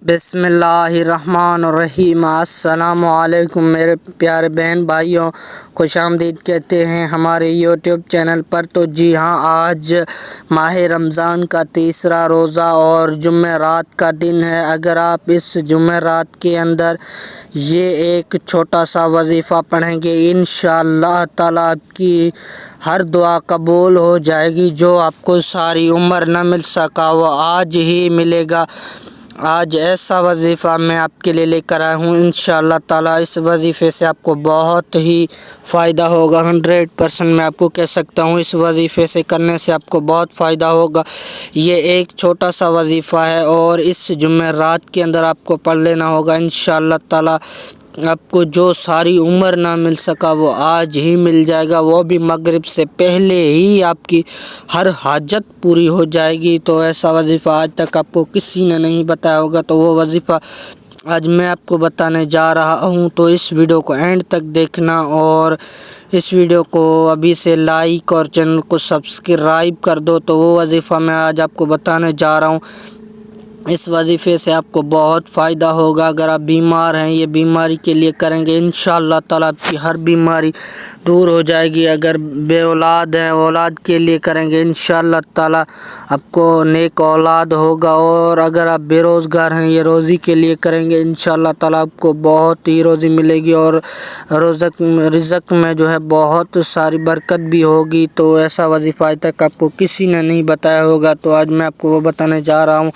बिस्मिल्लाहिर्रहमानिर्रहीम। अस्सलाम वालेकुम मेरे प्यारे बहन भाइयों, खुश आमदीद कहते हैं हमारे यूट्यूब चैनल पर। तो जी हाँ, आज माह रमज़ान का तीसरा रोज़ा और जुमेरात का दिन है। अगर आप इस जुमेरात के अंदर ये एक छोटा सा वजीफ़ा पढ़ेंगे, इंशाअल्लाह ताला आपकी हर दुआ कबूल हो जाएगी। जो आपको सारी उम्र न मिल सका वो आज ही मिलेगा। आज ऐसा वजीफ़ा मैं आपके लिए लेकर आया हूँ। इंशाअल्लाह ताला इस वजीफ़े से आपको बहुत ही फ़ायदा होगा। 100% मैं आपको कह सकता हूँ, इस वजीफ़े से करने से आपको बहुत फ़ायदा होगा। ये एक छोटा सा वजीफ़ा है और इस जुमेरात के अंदर आपको पढ़ लेना होगा। इंशाअल्लाह ताला आपको जो सारी उम्र ना मिल सका वो आज ही मिल जाएगा, वो भी मगरिब से पहले ही आपकी हर हाजत पूरी हो जाएगी। तो ऐसा वजीफ़ा आज तक आपको किसी ने नहीं बताया होगा, तो वो वजीफ़ा आज मैं आपको बताने जा रहा हूँ। तो इस वीडियो को एंड तक देखना और इस वीडियो को अभी से लाइक और चैनल को सब्सक्राइब कर दो। तो वो वजीफ़ा मैं आज आपको बताने जा रहा हूँ। इस वजीफ़े से आपको बहुत फ़ायदा होगा। अगर आप बीमार हैं, ये बीमारी के लिए करेंगे, इंशाअल्लाह ताला आपकी हर बीमारी दूर हो जाएगी। अगर बे औलाद हैं, औलाद के लिए करेंगे, इंशाअल्लाह ताला आपको नेक औलाद होगा। और अगर आप बेरोज़गार हैं, ये रोज़ी के लिए करेंगे, इंशाअल्लाह ताला आपको बहुत ही रोज़ी मिलेगी और रिज़्क़ में जो है बहुत सारी बरकत भी होगी। तो ऐसा वजीफ़ा आज तक आपको किसी ने नहीं बताया होगा, तो आज मैं आपको वो बताने जा रहा हूँ।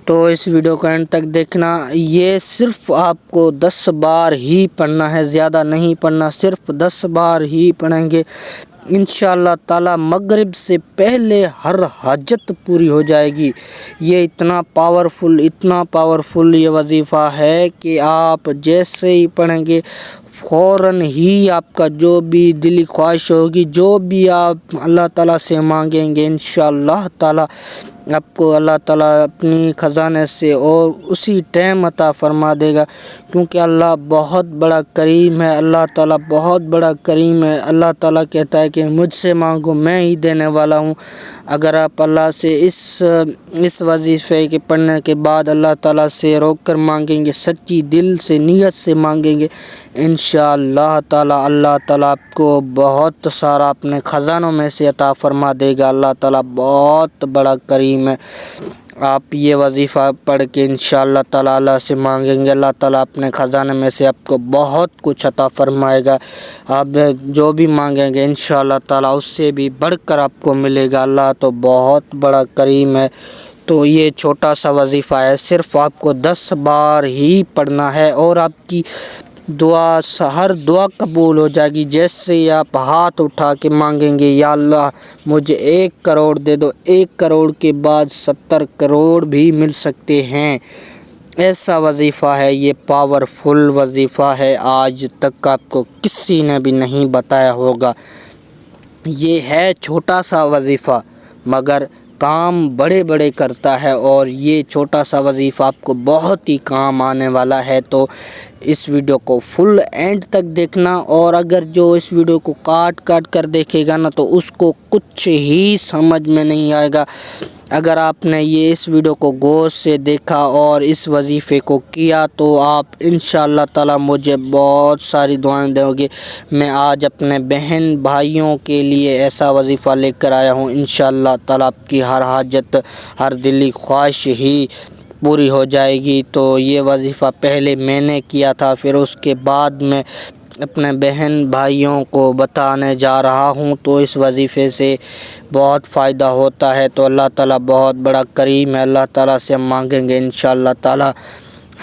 तो इस वीडियो को एंड तक देखना। ये सिर्फ़ आपको 10 बार ही पढ़ना है, ज़्यादा नहीं पढ़ना, सिर्फ़ 10 बार ही पढ़ेंगे। इंशाअल्लाह ताला मगरिब से पहले हर हाजत पूरी हो जाएगी। ये इतना पावरफुल ये वजीफ़ा है कि आप जैसे ही पढ़ेंगे फ़ौरन ही आपका जो भी दिली ख्वाहिश होगी, जो भी आप अल्लाह ताला से मांगेंगे, इंशाअल्लाह ताला आपको अल्लाह ताला अपनी ख़जाने से और उसी टाइम अता फ़रमा देगा। क्योंकि अल्लाह बहुत बड़ा करीम है, अल्लाह ताला बहुत बड़ा करीम है। अल्लाह ताला कहता है कि मुझसे मांगो, मैं ही देने वाला हूँ। अगर आप अल्लाह से इस वजीफ़े के पढ़ने के बाद अल्लाह ताला से रोक कर मांगेंगे, सच्ची दिल से नीयत से मांगेंगे, इंशाअल्लाह ताला अल्लाह ताला आपको बहुत सारा अपने ख़जानों में से अता फ़रमा देगा। अल्लाह ताला बहुत बड़ा करीम है। आप ये वजीफ़ा पढ़ के इंशाअल्लाह ताला अल्लाह से मांगेंगे, अल्लाह ताला अपने ख़जाने में से आपको बहुत कुछ अता फ़रमाएगा। आप जो भी मांगेंगे इंशाअल्लाह ताला उससे भी बढ़कर आपको मिलेगा। अल्लाह तो बहुत बड़ा करीम है। तो ये छोटा सा वजीफ़ा है, सिर्फ़ आपको 10 बार ही पढ़ना है और आपकी हर दुआ कबूल हो जाएगी। जैसे ही आप हाथ उठा के मांगेंगे, या अल्लाह मुझे 1 करोड़ दे दो, 1 करोड़ के बाद 70 करोड़ भी मिल सकते हैं। ऐसा वजीफ़ा है, ये पावरफुल वजीफ़ा है, आज तक आपको किसी ने भी नहीं बताया होगा। ये है छोटा सा वजीफ़ा मगर काम बड़े बड़े करता है और ये छोटा सा वजीफ़ा आपको बहुत ही काम आने वाला है। तो इस वीडियो को फुल एंड तक देखना। और अगर जो इस वीडियो को काट कर देखेगा ना, तो उसको कुछ ही समझ में नहीं आएगा। अगर आपने इस वीडियो को गौर से देखा और इस वजीफ़े को किया, तो आप इंशाअल्लाह ताला मुझे बहुत सारी दुआएं दोगे। मैं आज अपने बहन भाइयों के लिए ऐसा वजीफ़ा लेकर आया हूँ। इंशाअल्लाह ताला आपकी हर हाजत, हर दिली ख्वाहिश ही पूरी हो जाएगी। तो ये वजीफ़ा पहले मैंने किया था, फिर उसके बाद मैं अपने बहन भाइयों को बताने जा रहा हूँ। तो इस वजीफ़े से बहुत फ़ायदा होता है। तो अल्लाह ताला बहुत बड़ा करीम है, अल्लाह ताला से हम मांगेंगे, इंशाअल्लाह ताला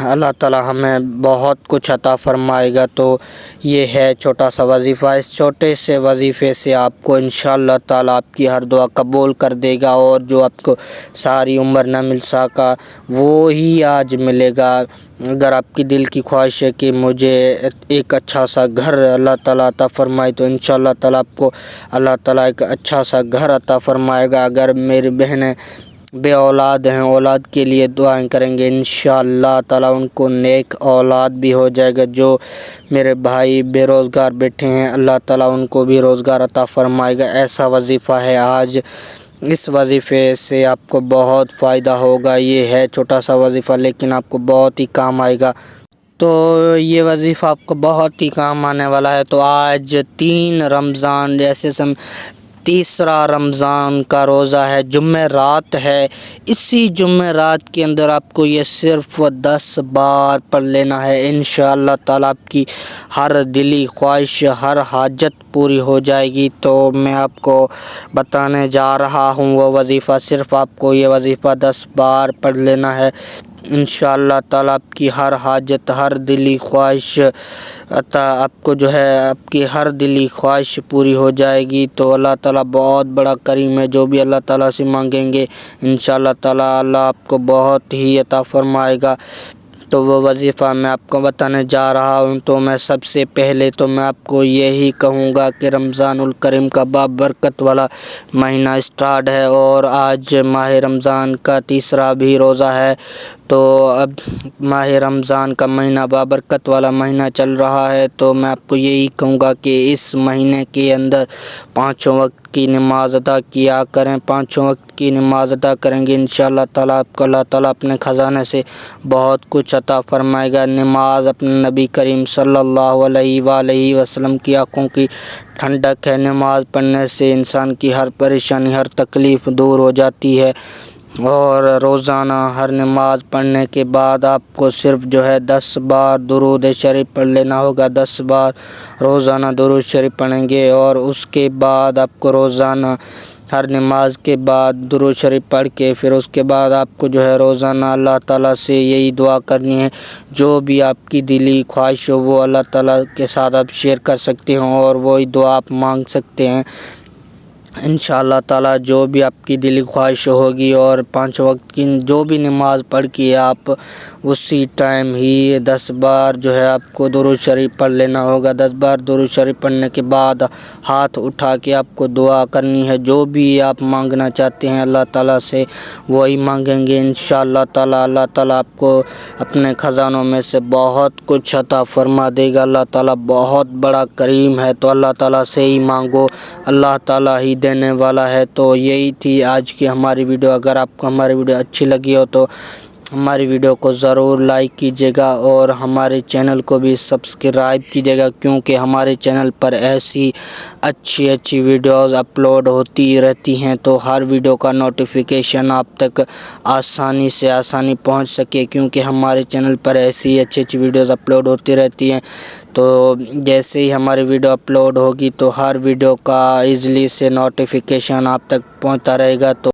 अल्लाह ताला हमें बहुत कुछ अता फ़रमाएगा। तो ये है छोटा सा वजीफ़ा। इस छोटे से वजीफ़े से आपको इंशाअल्लाह ताला आपकी हर दुआ कबूल कर देगा और जो आपको सारी उम्र न मिल सका वो ही आज मिलेगा। अगर आपकी दिल की ख्वाहिश है कि मुझे एक अच्छा सा घर अल्लाह ताला अता फ़रमाए, तो इंशाअल्लाह ताला आपको अल्लाह ताला एक अच्छा सा घर अता फ़रमाएगा। अगर मेरी बहनें बे औलाद हैं, औलाद के लिए दुआएं करेंगे, इंशाअल्लाह ताला उनको नेक औलाद भी हो जाएगा। जो मेरे भाई बेरोज़गार बैठे हैं, अल्लाह ताला उनको भी रोज़गार अता फ़रमाएगा। ऐसा वजीफ़ा है आज اس وظیفے سے آپ کو بہت فائدہ ہوگا۔ یہ ہے چھوٹا سا وظیفہ لیکن آپ کو بہت ہی کام آئے گا، تو یہ وظیفہ آپ کو بہت ہی کام آنے والا ہے۔ تو آج 3 رمضان جیسے تیسرا رمضان کا روزہ ہے، جمعرات ہے۔ اسی جمعرات کے اندر آپ کو یہ صرف 10 بار پڑھ لینا ہے، انشاءاللہ تعالیٰ آپ کی ہر دلی خواہش، ہر حاجت پوری ہو جائے گی۔ تو میں آپ کو بتانے جا رہا ہوں وہ وظیفہ، صرف آپ کو یہ وظیفہ 10 بار پڑھ لینا ہے، انشاءاللہ تعالیٰ آپ کی ہر حاجت، ہر دلی خواہش آپ کو آپ کی ہر دلی خواہش پوری ہو جائے گی۔ تو اللہ تعالیٰ بہت بڑا کریم ہے، جو بھی اللہ تعالیٰ سے مانگیں گے انشاءاللہ تعالیٰ اللہ آپ کو بہت ہی عطا فرمائے گا۔ تو وہ وظیفہ میں آپ کو بتانے جا رہا ہوں۔ تو میں سب سے پہلے تو میں آپ کو یہی کہوں گا کہ رمضان الکریم کا بابرکت والا مہینہ اسٹارٹ ہے، اور آج ماہ رمضان کا تیسرا بھی روزہ ہے۔ تو اب ماہ رمضان کا مہینہ بابرکت والا مہینہ چل رہا ہے، تو میں آپ کو یہی کہوں گا کہ اس مہینے کے اندر 5 وقت کی نماز ادا کیا کریں۔ 5 وقت کی نماز ادا کریں گے انشاءاللہ تعالیٰ آپ کو اللہ تعالیٰ اپنے خزانے سے بہت کچھ عطا فرمائے گا۔ نماز اپنے نبی کریم صلی اللہ علیہ وآلہ وسلم کی آنکھوں کی ٹھنڈک ہے۔ نماز پڑھنے سے انسان کی ہر پریشانی، ہر تکلیف دور ہو جاتی ہے، اور روزانہ ہر نماز پڑھنے کے بعد آپ کو صرف 10 بار درود شریف پڑھ لینا ہوگا۔ 10 بار روزانہ درود شریف پڑھیں گے، اور اس کے بعد آپ کو روزانہ ہر نماز کے بعد درود شریف پڑھ کے پھر اس کے بعد آپ کو روزانہ اللہ تعالیٰ سے یہی دعا کرنی ہے، جو بھی آپ کی دلی خواہش ہو وہ اللہ تعالیٰ کے ساتھ آپ شیئر کر سکتے ہوں، اور وہی دعا آپ مانگ سکتے ہیں انشاءاللہ تعالیٰ، جو بھی آپ کی دلی خواہش ہوگی۔ اور 5 وقت کی جو بھی نماز پڑھ کے آپ اسی ٹائم ہی 10 بار آپ کو درود شریف پڑھ لینا ہوگا۔ 10 بار درود شریف پڑھنے کے بعد ہاتھ اٹھا کے آپ کو دعا کرنی ہے، جو بھی آپ مانگنا چاہتے ہیں اللہ تعالیٰ سے وہی مانگیں گے انشاءاللہ تعالیٰ۔ اللہ تعالیٰ آپ کو اپنے خزانوں میں سے بہت کچھ عطا فرما دے گا۔ اللہ تعالیٰ بہت بڑا کریم ہے، تو اللہ تعالیٰ سے ہی مانگو، اللہ تعالیٰ ہی دینے والا ہے۔ تو یہی تھی آج کی ہماری ویڈیو۔ اگر آپ کو ہماری ویڈیو اچھی لگی ہو تو ہماری ویڈیو کو ضرور لائک کیجیے گا، اور ہمارے چینل کو بھی سبسکرائب کیجیے گا، کیونکہ ہمارے چینل پر ایسی اچھی ویڈیوز اپلوڈ ہوتی رہتی ہیں، تو ہر ویڈیو کا نوٹیفیکیشن آپ تک آسانی پہنچ سکے، کیونکہ ہمارے چینل پر ایسی اچھی ویڈیوز اپلوڈ ہوتی رہتی ہیں۔ تو جیسے ہی ہماری ویڈیو اپلوڈ ہوگی تو ہر ویڈیو کا ایزیلی سے نوٹیفیکیشن آپ تک پہنچتا رہے گا۔ تو